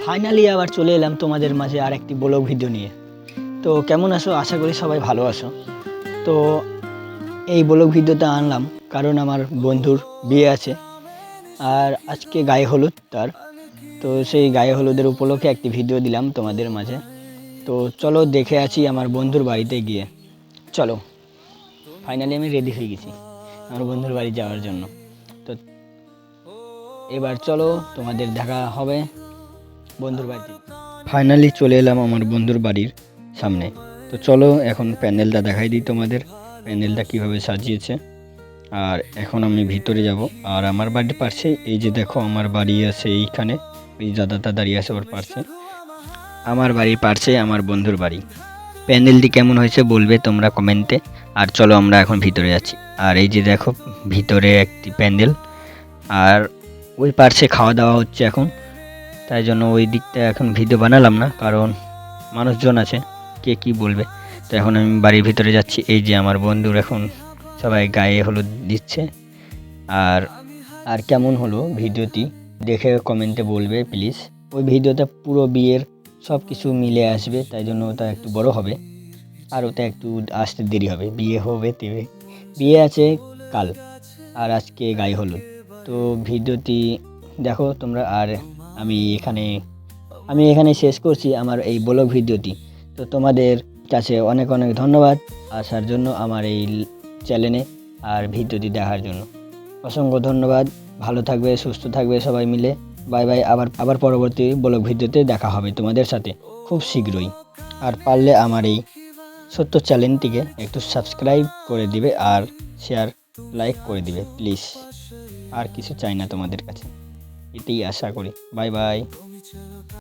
Finally আবার চলে এলাম তোমাদের মাঝে আর একটি ব্লগ ভিডিও নিয়ে। তো কেমন আছো? আশা করি সবাই ভালো আছো। তো এই ব্লগ ভিডিওটা আনলাম কারণ আমার বন্ধুর বিয়ে আছে আর আজকে গায়ে হলুদ তার। তো সেই গায়ে হলুদের উপলক্ষে একটি ভিডিও দিলাম তোমাদের মাঝে। তো চলো দেখে আছি আমার বন্ধুর বাড়িতে গিয়ে। চলো, ফাইনালি আমি রেডি হয়ে গেছি আমার বন্ধুর বাড়ি যাওয়ার জন্য। তো এবার চলো তোমাদের দেখা হবে বন্ধুর বাড়িতে। ফাইনালি চলে এলাম আমার বন্ধুর বাড়ির সামনে। তো চলো এখন প্যান্ডেলটা দেখাই দিই তোমাদের, প্যান্ডেলটা কীভাবে সাজিয়েছে। আর এখন আমি ভিতরে যাব। আর আমার বাড়ির পাশে এই যে দেখো, আমার বাড়ি আছে এইখানে, ওই দাদাটা দাঁড়িয়ে আছে ওর পাশে। আমার বাড়ির পাশে আমার বন্ধুর বাড়ি। প্যান্ডেলটি কেমন হয়েছে বলবে তোমরা কমেন্টে। আর চলো আমরা এখন ভিতরে যাচ্ছি। আর এই যে দেখো ভিতরে একটি প্যান্ডেল, আর ওই পাশে খাওয়া দাওয়া হচ্ছে এখন। তাই জন্য ওই দিকটা এখন ভিডিও বানালাম না, কারণ মানুষজন আছে, কে কি বলবে। তো এখন আমি বাড়ির ভিতরে যাচ্ছি। এই যে আমার বন্ধুর এখন সবাই গায়ে হলুদ দিচ্ছে। আর আর কেমন হলো ভিডিওটি দেখে কমেন্টে বলবে প্লিজ। ওই ভিডিওটা পুরো বিয়ের সব কিছু মিলে আসবে, তাই জন্য ওটা একটু বড় হবে আর ওটা একটু আসতে দেরি হবে। বিয়ে হবে তেবে, বিয়ে আছে কাল আর আজকে গায়ে হলুদ। তো ভিডিওটি দেখো তোমরা। আর আমি এখানে শেষ করছি আমার এই ব্লগ ভিডিওটি। তো তোমাদের কাছে অনেক অনেক ধন্যবাদ আসার জন্য আমার এই চ্যানেলে আর ভিডিওটি দেখার জন্য। অসংখ্য ধন্যবাদ। ভালো থাকবে, সুস্থ থাকবে সবাই মিলে। Bye bye. আবার পরবর্তী ব্লগ ভিডিওতে দেখা হবে তোমাদের সাথে খুব শীঘ্রই। আর পারলে আমার এই ছোট্ট চ্যানেলটিকে একটু সাবস্ক্রাইব করে দিবে আর শেয়ার লাইক করে দিবে প্লিজ। আর কিছু চাই না তোমাদের কাছে, এটাই আশা করি। Bye bye.